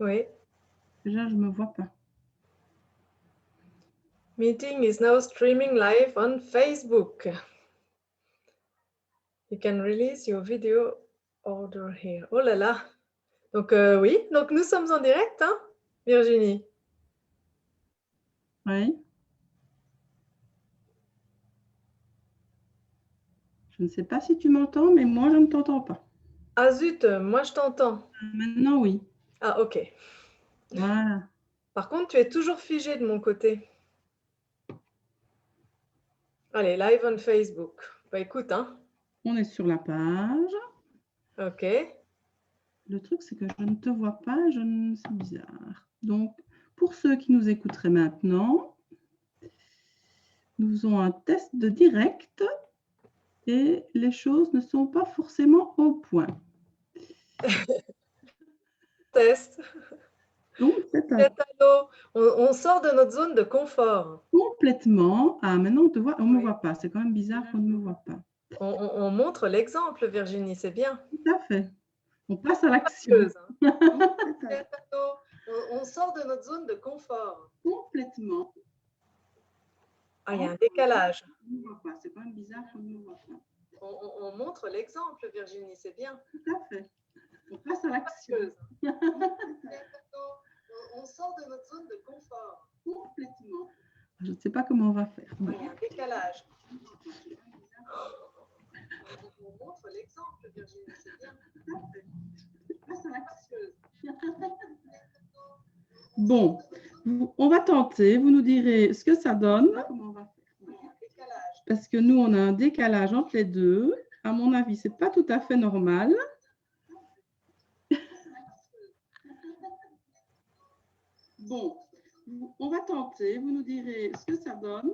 Oui. Déjà, je ne me vois pas. Meeting is now streaming live on Facebook. You can release your video order here. Oh là là. Donc oui, donc nous sommes en direct, hein, Virginie? Oui. Je ne sais pas si tu m'entends, mais moi, je ne t'entends pas. Ah zut, moi je t'entends. Maintenant, oui. Ah ok. Voilà. Par contre, tu es toujours figé de mon côté. Allez, live on Facebook. Bah écoute, hein. On est sur la page. Ok. Le truc, c'est que je ne te vois pas. C'est bizarre. Donc, pour ceux qui nous écouteraient maintenant, nous faisons un test de direct et les choses ne sont pas forcément au point. Test. Donc, c'est un On sort de notre zone de confort. complètement. Ah, maintenant, on te voit. On ne me voit pas. C'est quand même bizarre qu'on ne me voit pas. On montre l'exemple, Virginie, c'est bien. Tout à fait. On passe à l'action. On sort de notre zone de confort. Complètement. Ah, il y a un décalage. On ne me voit pas. C'est quand même bizarre qu'on ne me voit pas. On montre l'exemple, Virginie, c'est bien. Tout à fait. On passe à l'action. On sort de notre zone de confort. Complètement. Je ne sais pas comment on va faire. Bon. Il y a un décalage. On montre l'exemple, Virginie, c'est bien. Tout à fait. On passe à l'action. Bon, on va tenter. Vous nous direz ce que ça donne. Comment on va faire? Parce que nous, on a un décalage entre les deux. À mon avis, ce n'est pas tout à fait normal. Bon, on va tenter. Vous nous direz ce que ça donne.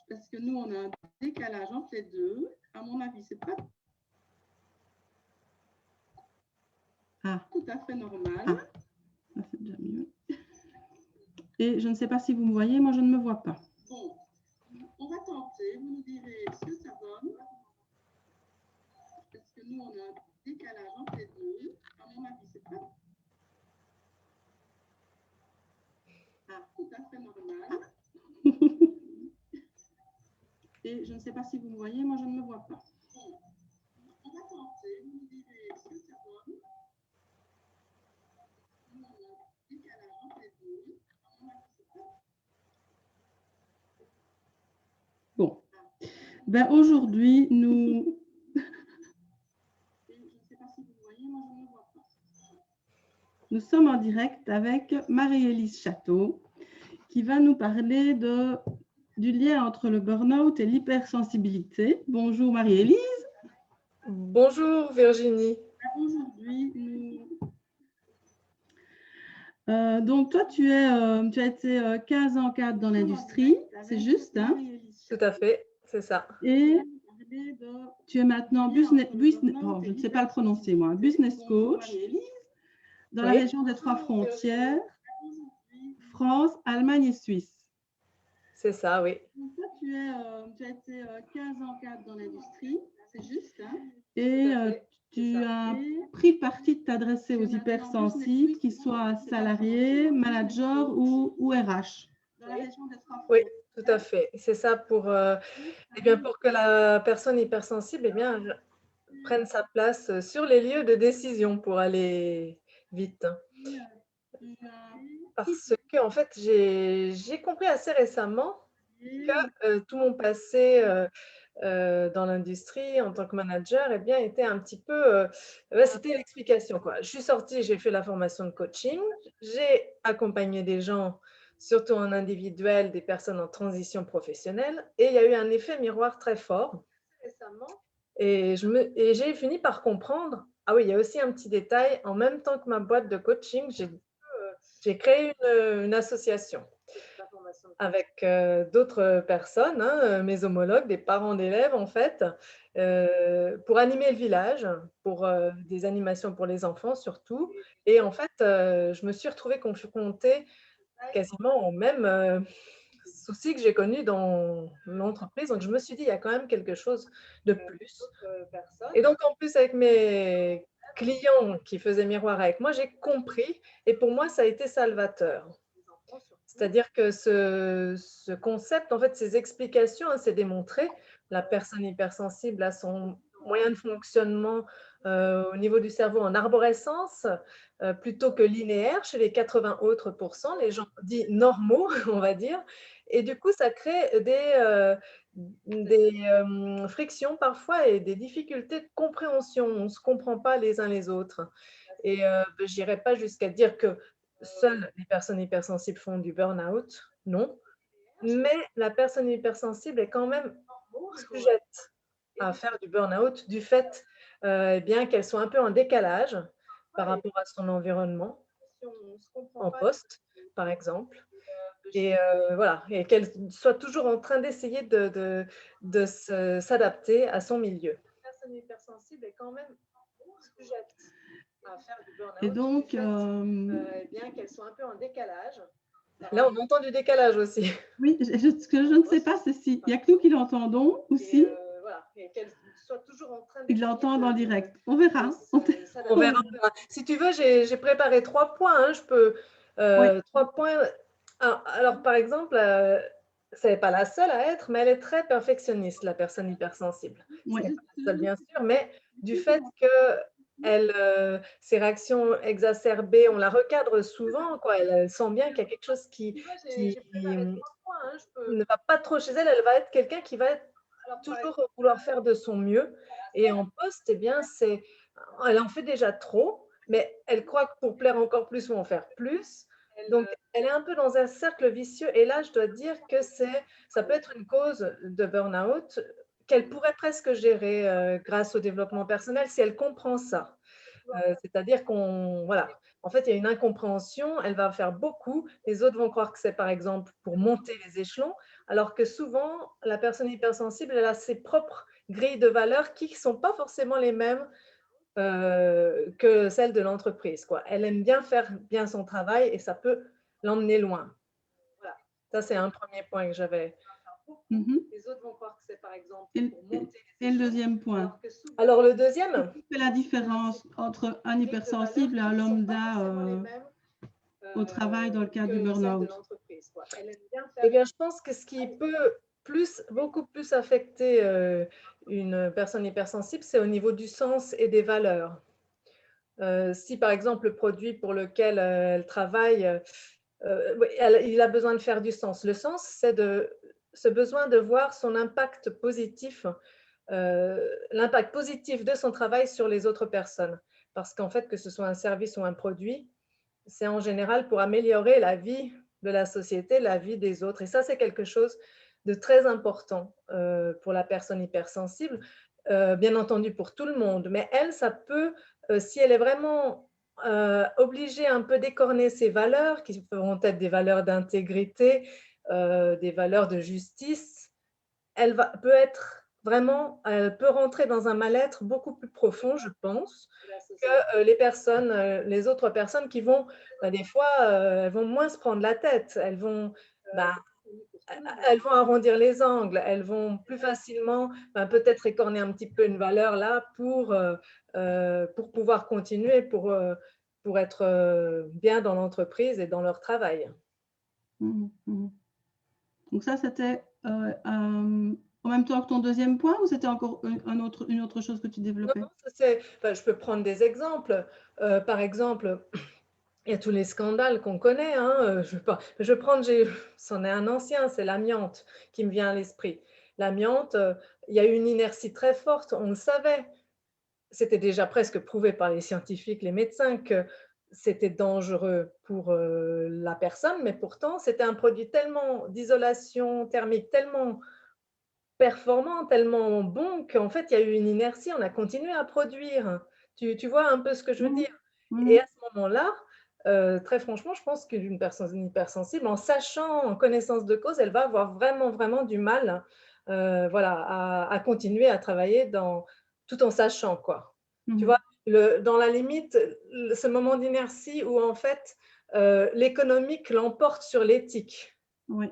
Parce que nous, on a un décalage entre les deux. À mon avis, ce n'est pas tout à fait normal. Ça, c'est déjà mieux. Et je ne sais pas si vous me voyez. Moi, je ne me vois pas. Bon, on va tenter. Vous nous direz ce que ça donne. Parce que nous, on a un décalage entre les deux. À mon avis, ce n'est pas tout à fait normal. Et je ne sais pas si vous me voyez, moi je ne me vois pas. Bon, on va tenter, vous me direz ce que ça donne. Nous, on a un décalage entre les deux. À mon avis, c'est pas... Bon, ben, aujourd'hui, nous... Et je ne sais pas si vous me voyez, moi je ne me vois pas. Nous sommes en direct avec Marie-Élise Château, qui va nous parler du lien entre le burn-out et l'hypersensibilité. Bonjour Marie-Élise. Bonjour Virginie. Aujourd'hui, donc toi, tu as été 15 ans cadre dans l'industrie, c'est juste, hein? Tout à fait, c'est ça. Et tu es maintenant je ne sais pas le prononcer moi, business coach dans la région des Trois Frontières, France, Allemagne et Suisse. C'est ça, oui. Donc toi, tu as été 15 ans cadre dans l'industrie, c'est juste, hein? Et tu as pris le parti de t'adresser aux hypersensibles, qu'ils soient salariés, managers ou RH. Dans la région des Trois Oui, Frontières. tout à fait. C'est ça pour que la personne hypersensible prenne sa place sur les lieux de décision pour aller vite. Parce que, en fait, j'ai compris assez récemment que tout mon passé dans l'industrie en tant que manager était un petit peu… c'était l'explication, quoi. Je suis sortie, j'ai fait la formation de coaching, j'ai accompagné des gens, surtout en individuel, des personnes en transition professionnelle, et il y a eu un effet miroir très fort récemment. Et j'ai fini par comprendre, ah oui, il y a aussi un petit détail, en même temps que ma boîte de coaching, j'ai créé une association avec d'autres personnes, hein, mes homologues, des parents d'élèves en fait, pour animer le village, pour des animations pour les enfants surtout. Et en fait, je me suis retrouvée confrontée quasiment aux mêmes soucis que j'ai connus dans l'entreprise. Donc, je me suis dit, il y a quand même quelque chose de plus. Et donc, en plus, avec mes clients qui faisaient miroir avec moi, j'ai compris et pour moi, ça a été salvateur. C'est-à-dire que ce concept, en fait, ces explications, hein, c'est démontré. La personne hypersensible a son moyen de fonctionnement au niveau du cerveau en arborescence plutôt que linéaire chez les 80 autres %, les gens dits normaux, on va dire. Et du coup, ça crée des frictions parfois et des difficultés de compréhension. On ne se comprend pas les uns les autres. Et je n'irai pas jusqu'à dire que seules les personnes hypersensibles font du burn-out, non. Mais la personne hypersensible est quand même sujette à faire du burn-out du fait eh bien, qu'elle soit un peu en décalage par rapport à son environnement, en poste, par exemple. Et voilà, et qu'elle soit toujours en train d'essayer de s'adapter à son milieu. La personne hypersensible est quand même sujette à faire du Et burn-out donc, du fait eh bien, qu'elle soit un peu en décalage. Là, on entend du décalage aussi. oui, ce que je ne sais pas, c'est s'il y a que nous qui l'entendons ou si Voilà, et qu'elle soit toujours en train ils l'entendent en direct. On verra. On verra. Si tu veux, j'ai préparé 3 points. Hein. Je peux, Oui. 3 points. Alors, par exemple, ce n'est pas la seule à être, mais elle est très perfectionniste, la personne hypersensible. Oui. Ce n'est pas la seule, bien sûr, mais du fait que ses réactions exacerbées, on la recadre souvent, quoi. Elle sent bien qu'il y a quelque chose qui ne va pas trop chez elle. Elle va être quelqu'un qui va toujours vouloir faire de son mieux. Et en poste, eh bien, elle en fait déjà trop, mais elle croit que pour plaire encore plus, on va en faire plus. Donc, elle est un peu dans un cercle vicieux. Et là, je dois dire que ça peut être une cause de burn-out qu'elle pourrait presque gérer grâce au développement personnel si elle comprend ça. C'est-à-dire voilà, en fait, il y a une incompréhension, elle va faire beaucoup, les autres vont croire que c'est par exemple pour monter les échelons, alors que souvent, la personne hypersensible, elle a ses propres grilles de valeurs qui ne sont pas forcément les mêmes que celles de l'entreprise. Elle aime bien faire bien son travail et ça peut l'emmener loin. Voilà. Ça, c'est un premier point que j'avais. Les autres vont croire que c'est par exemple pour monter les échelons. Et le deuxième point. Alors, le deuxième, quelle est la différence entre un hypersensible et un lambda au travail dans le cadre du burn-out? Eh bien, je pense que ce qui peut beaucoup plus affecter une personne hypersensible, c'est au niveau du sens et des valeurs. Si, par exemple, le produit pour lequel elle travaille, il a besoin de faire du sens. Le sens, c'est ce besoin de voir son impact positif, l'impact positif de son travail sur les autres personnes. Parce qu'en fait, que ce soit un service ou un produit, c'est en général pour améliorer la vie de la société, la vie des autres. Et ça, c'est quelque chose de très important pour la personne hypersensible, bien entendu pour tout le monde. Mais elle, ça peut, si elle est vraiment obligée un peu d'écorner ses valeurs, qui pourront être des valeurs d'intégrité, des valeurs de justice, elle peut rentrer dans un mal-être beaucoup plus profond, je pense, que les autres personnes qui vont, des fois, elles vont moins se prendre la tête. Elles vont arrondir les angles. Elles vont plus facilement, peut-être écorner un petit peu une valeur là pour pouvoir continuer, pour être bien dans l'entreprise et dans leur travail. Donc ça, c'était en même temps que ton deuxième point ou c'était encore une autre chose que tu développais? Non, je peux prendre des exemples. Par exemple, il y a tous les scandales qu'on connaît. Hein. C'en est un ancien, c'est l'amiante qui me vient à l'esprit. L'amiante, il y a eu une inertie très forte, on le savait. C'était déjà presque prouvé par les scientifiques, les médecins, que c'était dangereux pour la personne, mais pourtant, c'était un produit tellement d'isolation thermique, tellement performant, tellement bon qu'en fait, il y a eu une inertie, on a continué à produire. Tu vois un peu ce que je veux dire? Et à ce moment-là, très franchement, je pense qu'une personne hypersensible, en sachant, en connaissance de cause, elle va avoir vraiment, vraiment du mal voilà, à continuer à travailler tout en sachant, quoi. Tu vois, dans la limite, ce moment d'inertie où en fait, l'économique l'emporte sur l'éthique. Oui.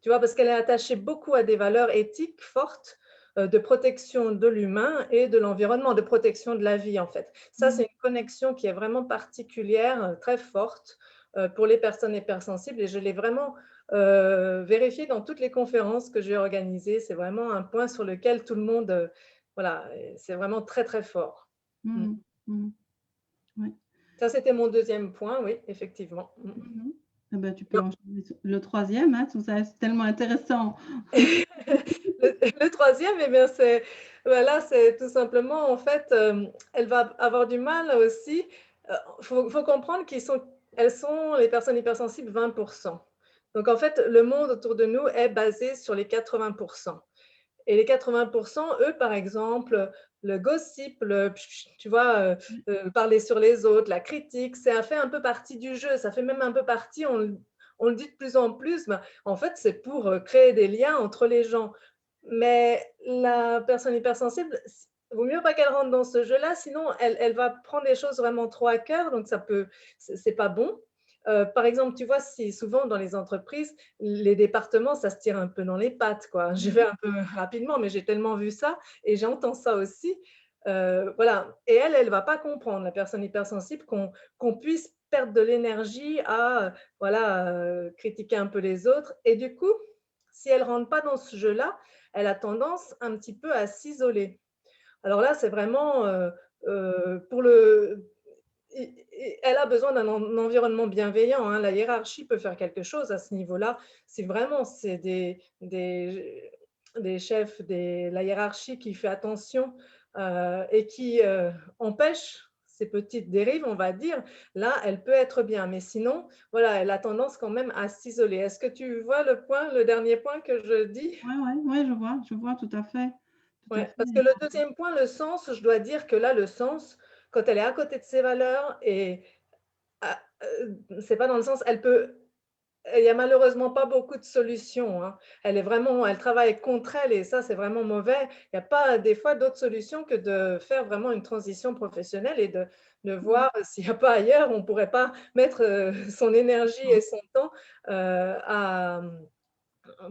Tu vois, parce qu'elle est attachée beaucoup à des valeurs éthiques fortes. de protection de l'humain et de l'environnement, de protection de la vie, en fait. Ça, c'est une connexion qui est vraiment particulière, très forte pour les personnes hypersensibles, et je l'ai vraiment vérifié dans toutes les conférences que j'ai organisées. C'est vraiment un point sur lequel tout le monde, voilà, c'est vraiment très, très fort. Mhm. Mhm. Ouais. Ça, c'était mon deuxième point, oui, effectivement. Mhm. Ah ben, tu peux enchaîner sur le troisième, hein, tout ça, c'est tellement intéressant. Le troisième, eh bien, voilà, c'est tout simplement, en fait, elle va avoir du mal aussi. Il faut comprendre elles sont, les personnes hypersensibles, 20%. Donc, en fait, le monde autour de nous est basé sur les 80%. Et les 80%, eux, par exemple, le gossip, tu vois, parler sur les autres, la critique, ça fait un peu partie du jeu. Ça fait même un peu partie, on le dit de plus en plus, mais en fait, c'est pour créer des liens entre les gens. Mais la personne hypersensible, il vaut mieux pas qu'elle rentre dans ce jeu-là, sinon elle va prendre les choses vraiment trop à cœur, donc c'est pas bon. Par exemple, tu vois, si souvent dans les entreprises, les départements, ça se tire un peu dans les pattes, quoi. Je vais un peu rapidement, mais j'ai tellement vu ça et j'entends ça aussi. Voilà. Et elle va pas comprendre, la personne hypersensible, qu'on puisse perdre de l'énergie à voilà, critiquer un peu les autres. Et du coup, si elle rentre pas dans ce jeu-là, elle a tendance un petit peu à s'isoler. Alors là, c'est vraiment pour le elle a besoin d'un environnement bienveillant, hein. La hiérarchie peut faire quelque chose à ce niveau-là. Si vraiment c'est des chefs, la hiérarchie qui fait attention et qui empêche ces petites dérives, on va dire, là, elle peut être bien. Mais sinon, voilà, elle a tendance quand même à s'isoler. Est-ce que tu vois le dernier point que je dis? Ouais, je vois tout à fait. Tout à Ouais, fait. parce que le deuxième point, le sens, je dois dire que là, le sens, quand elle est à côté de ses valeurs et c'est pas dans le sens, il y a malheureusement pas beaucoup de solutions, hein. Elle travaille contre elle et ça, c'est vraiment mauvais. Il n'y a pas des fois d'autres solutions que de faire vraiment une transition professionnelle et de voir s'il n'y a pas ailleurs, on ne pourrait pas mettre son énergie et son temps à,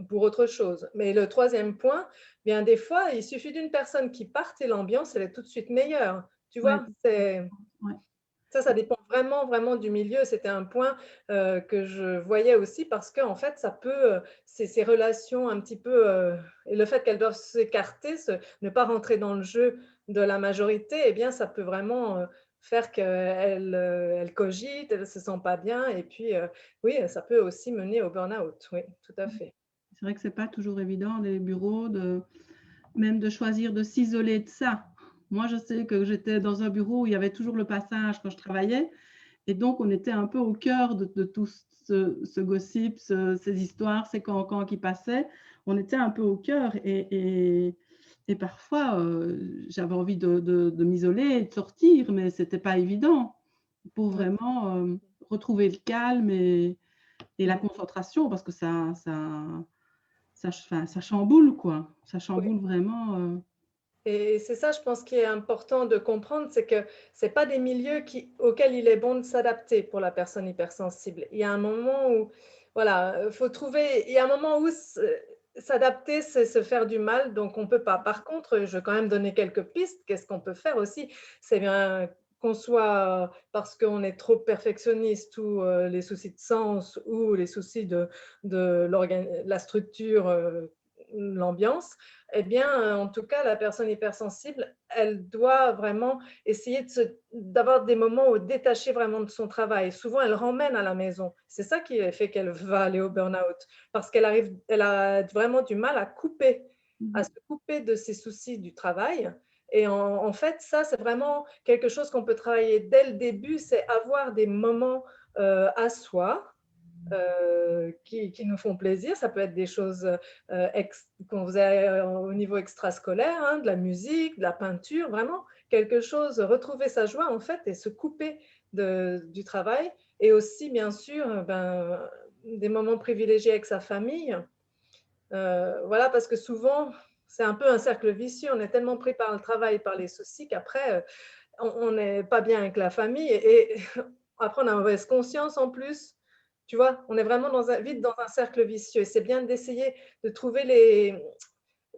pour autre chose. Mais le troisième point, bien des fois, il suffit d'une personne qui parte et l'ambiance, elle est tout de suite meilleure. Tu Ouais, vois, c'est ouais. ça dépend vraiment, vraiment du milieu. C'était un point que je voyais aussi parce que en fait, ça peut, ces relations un petit peu, et le fait qu'elles doivent s'écarter, ne pas rentrer dans le jeu de la majorité, eh bien, ça peut vraiment faire qu'elles cogitent, elles ne se sentent pas bien. Et puis, oui, ça peut aussi mener au burn-out. Oui, tout à fait. C'est vrai que c'est pas toujours évident, les bureaux, même de choisir de s'isoler de ça. Moi, je sais que j'étais dans un bureau où il y avait toujours le passage quand je travaillais. Et donc, on était un peu au cœur de tout ce gossip, ces histoires, ces cancans qui passaient. On était un peu au cœur et parfois, j'avais envie de m'isoler et de sortir, mais ce n'était pas évident pour Ouais. vraiment retrouver le calme et la concentration parce que ça chamboule, quoi. Ça Oui. chamboule vraiment. Et c'est ça, je pense, qui est important de comprendre, c'est que ce pas des milieux auxquels il est bon de s'adapter pour la personne hypersensible. Il y a un moment où, voilà, faut trouver, il y a un moment où s'adapter, c'est se faire du mal, donc on ne peut pas. Par contre, je vais quand même donner quelques pistes. Qu'est-ce qu'on peut faire aussi? C'est bien qu'on soit, parce qu'on est trop perfectionniste ou les soucis de sens ou les soucis de la structure, l'ambiance, eh bien, en tout cas, la personne hypersensible, elle doit vraiment essayer d'avoir des moments où détacher vraiment de son travail. Souvent, elle ramène à la maison. C'est ça qui fait qu'elle va aller au burn-out, parce elle a vraiment du mal à se couper de ses soucis du travail. Et en fait, ça, c'est vraiment quelque chose qu'on peut travailler dès le début, c'est avoir des moments à soi, qui nous font plaisir. Ça peut être des choses qu'on faisait au niveau extrascolaire, hein, de la musique, de la peinture, vraiment quelque chose, retrouver sa joie en fait et se couper du travail. Et aussi, bien sûr, des moments privilégiés avec sa famille. Voilà, parce que souvent, c'est un peu un cercle vicieux. On est tellement pris par le travail, par les soucis, qu'après, on n'est pas bien avec la famille et après, on a mauvaise conscience en plus. Tu vois, on est vraiment vite dans un cercle vicieux. C'est bien d'essayer de trouver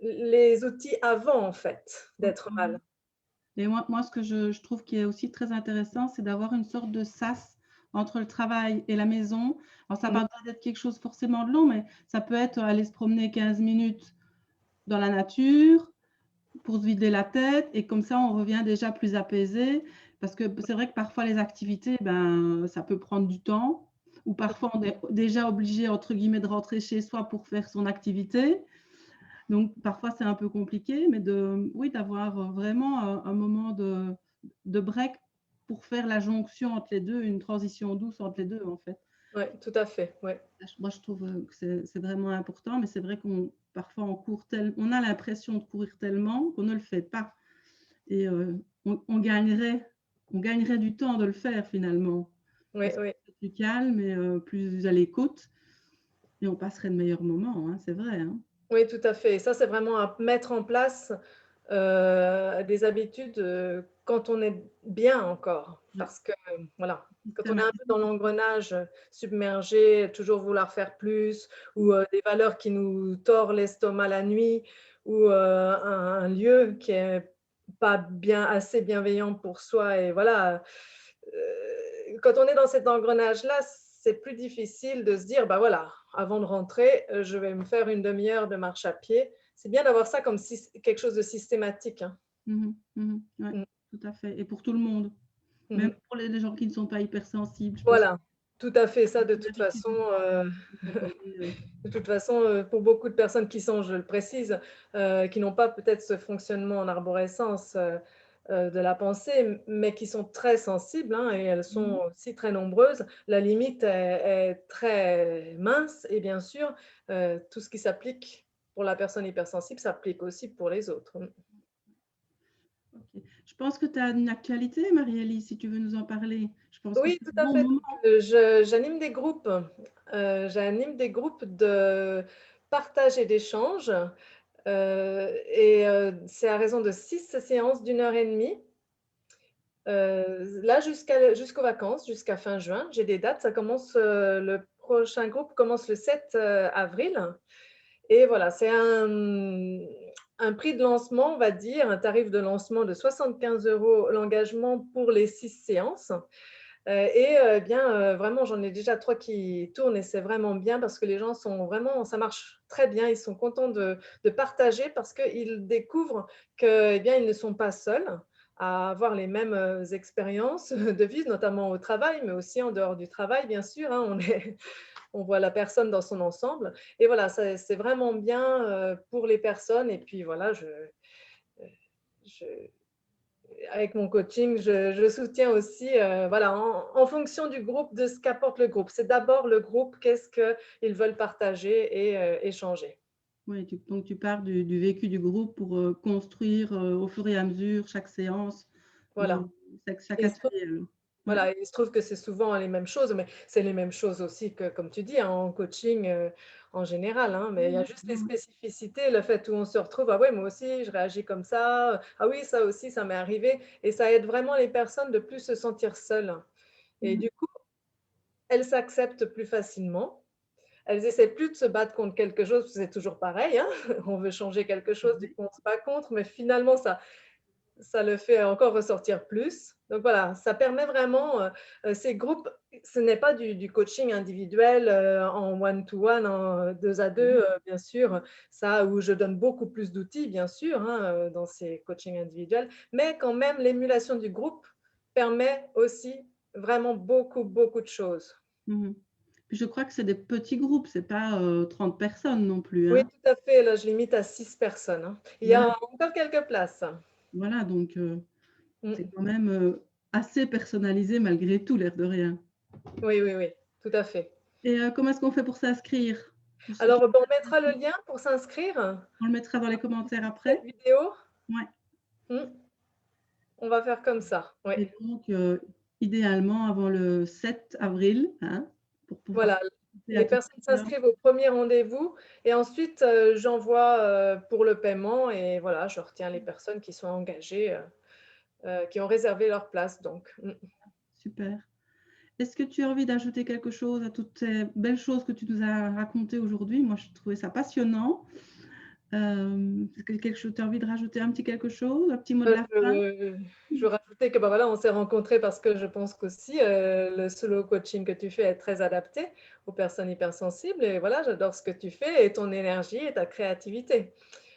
les outils avant, en fait, d'être mal. Et moi, ce que je trouve qui est aussi très intéressant, c'est d'avoir une sorte de sas entre le travail et la maison. Alors, ça n'a Mmh. pas besoin d'être quelque chose forcément de long, mais ça peut être aller se promener 15 minutes dans la nature pour se vider la tête et comme ça, on revient déjà plus apaisé. Parce que c'est vrai que parfois, les activités, ben, ça peut prendre du temps ou parfois, on est déjà obligé, entre guillemets, de rentrer chez soi pour faire son activité. Donc, parfois, c'est un peu compliqué, mais oui, d'avoir vraiment un moment de break pour faire la jonction entre les deux, une transition douce entre les deux, en fait. Ouais, tout à fait, ouais. Moi, je trouve que c'est vraiment important, mais c'est vrai qu'on parfois on a l'impression de courir tellement qu'on ne le fait pas. Et on gagnerait du temps de le faire finalement. Oui, On oui. serait plus calme et plus à l'écoute, et on passerait de meilleurs moments, hein, c'est vrai, hein. Oui, tout à fait. Et ça, c'est vraiment à mettre en place des habitudes quand on est bien encore. Ouais, Parce que, voilà, quand on système est un peu dans actif. l'engrenage, submergé, toujours vouloir faire plus, ou des valeurs qui nous tordent l'estomac la nuit, ou un lieu qui est pas bien, assez bienveillant pour soi. Et voilà, quand on est dans cet engrenage-là, c'est plus difficile de se dire, bah voilà, avant de rentrer, je vais me faire une demi-heure de marche à pied. C'est bien d'avoir ça comme quelque chose de systématique, hein. Ouais, Mm, tout à fait, et pour tout le monde, même mhm. pour les gens qui ne sont pas hypersensibles, je pense que Voilà, tout à fait. Ça, c'est l'habitude de s'abonner, de toute façon, pour beaucoup de personnes qui sont, je le précise, qui n'ont pas peut-être ce fonctionnement en arborescence de la pensée, mais qui sont très sensibles, hein, et elles sont aussi très nombreuses, la limite est très mince. Et bien sûr, tout ce qui s'applique pour la personne hypersensible s'applique aussi pour les autres. OK. Je pense que tu as une actualité, Marie-Élie, si tu veux nous en parler. Je pense que Oui, c'est tout le à bon fait. moment. J'anime des groupes de partage et d'échange. C'est à raison de 6 séances d'une heure et demie. Là, jusqu'aux vacances, jusqu'à fin juin. J'ai des dates. Ça commence, le prochain groupe commence le 7 avril. Et voilà, c'est un prix de lancement, on va dire, un tarif de lancement de 75 € l'engagement pour les 6 séances. Vraiment, j'en ai déjà 3 qui tournent et c'est vraiment bien parce que les gens sont vraiment, ça marche très bien. Ils sont contents de partager parce qu'ils découvrent que, eh bien, ils ne sont pas seuls à avoir les mêmes expériences de vie, notamment au travail, mais aussi en dehors du travail, bien sûr, hein. On voit la personne dans son ensemble. Et voilà, c'est vraiment bien pour les personnes. Et puis voilà, je avec mon coaching, je soutiens aussi, voilà, en fonction du groupe, de ce qu'apporte le groupe. C'est d'abord le groupe, qu'est-ce qu'ils veulent partager et échanger. Oui, donc tu pars du vécu du groupe pour construire au fur et à mesure chaque séance, euh, Voilà. chaque Et il se trouve, atelier. Ouais. voilà, il se trouve que c'est souvent les mêmes choses, mais c'est les mêmes choses aussi que, comme tu dis, hein, en coaching en général, hein. Mais il y a juste les Ouais. spécificités, le fait où on se retrouve, ah ouais, moi aussi, je réagis comme ça, ah oui, ça aussi, ça m'est arrivé. Et ça aide vraiment les personnes de plus se sentir seules. Et Mhm. du coup, elles s'acceptent plus facilement. Elles essaient plus de se battre contre quelque chose, parce que c'est toujours pareil, hein. On veut changer quelque chose, du Ouais. coup on se bat contre, mais finalement ça le fait encore ressortir plus. Donc voilà, ça permet vraiment, ces groupes, ce n'est pas du coaching individuel, en one to one, en 2 à 2, bien sûr, ça où je donne beaucoup plus d'outils, bien sûr, hein, dans ces coachings individuels, mais quand même l'émulation du groupe permet aussi vraiment beaucoup, beaucoup de choses. Mhm. Puis je crois que c'est des petits groupes, c'est pas 30 personnes non plus, Oui, hein. tout à fait. Là, je limite à 6 personnes, hein. Il y Ouais, a encore quelques places. voilà, donc c'est Mmh. quand même assez personnalisé malgré tout, l'air de rien. Oui, oui, oui, tout à fait. Et comment est-ce qu'on fait pour s'inscrire? Pour ceux qui... Alors, ben, on mettra le lien pour s'inscrire On le mettra dans les commentaires sous cette après. vidéo. Ouais. Mmh. On va faire comme ça. Oui. Et donc, idéalement, avant le 7 avril, hein, pour pouvoir Voilà, participer à les tout personnes ça. s'inscrivent au premier rendez-vous et ensuite, j'envoie, pour le paiement et voilà, je retiens les personnes qui sont engagées, qui ont réservé leur place donc. Mmh. Super. Est-ce que tu as envie d'ajouter quelque chose à toutes ces belles choses que tu nous as racontées aujourd'hui? Moi, je trouvais ça passionnant. Est-ce que tu as envie de rajouter un petit quelque chose, un petit mot de la fin? Je veux rajouter que voilà, on s'est rencontrés parce que je pense qu'aussi le solo coaching que tu fais est très adapté aux personnes hypersensibles. Et voilà, j'adore ce que tu fais et ton énergie et ta créativité.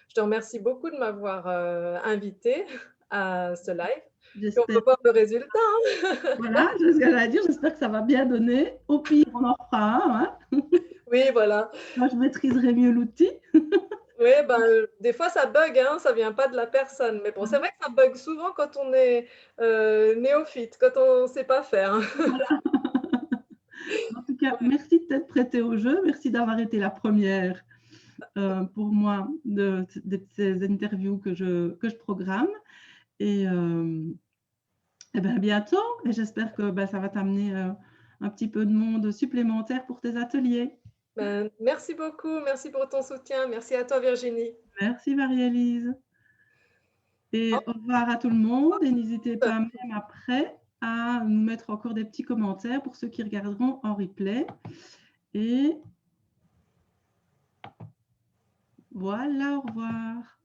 Je te remercie beaucoup de m'avoir invité à ce live. Et on J'espère. peut voir le résultat. Voilà, c'est ce que j'allais dire. J'espère que ça va bien donner. Au pire, on en fera un. Hein. Oui, voilà. Moi, je maîtriserai mieux l'outil. Oui, ben, des fois ça bug, hein, ça vient pas de la personne. Mais bon, c'est vrai que ça bug souvent quand on est néophyte, quand on ne sait pas faire. En tout cas, merci de t'être prêtée au jeu. Merci d'avoir été la première pour moi de ces interviews que je programme. Et ben, à bientôt. Et j'espère que ça va t'amener un petit peu de monde supplémentaire pour tes ateliers. Ben, merci beaucoup, merci pour ton soutien. Merci à toi, Virginie. Merci Marie-Élise. Et au revoir à tout le monde. Et n'hésitez pas même après à nous mettre encore des petits commentaires pour ceux qui regarderont en replay. Et voilà, au revoir.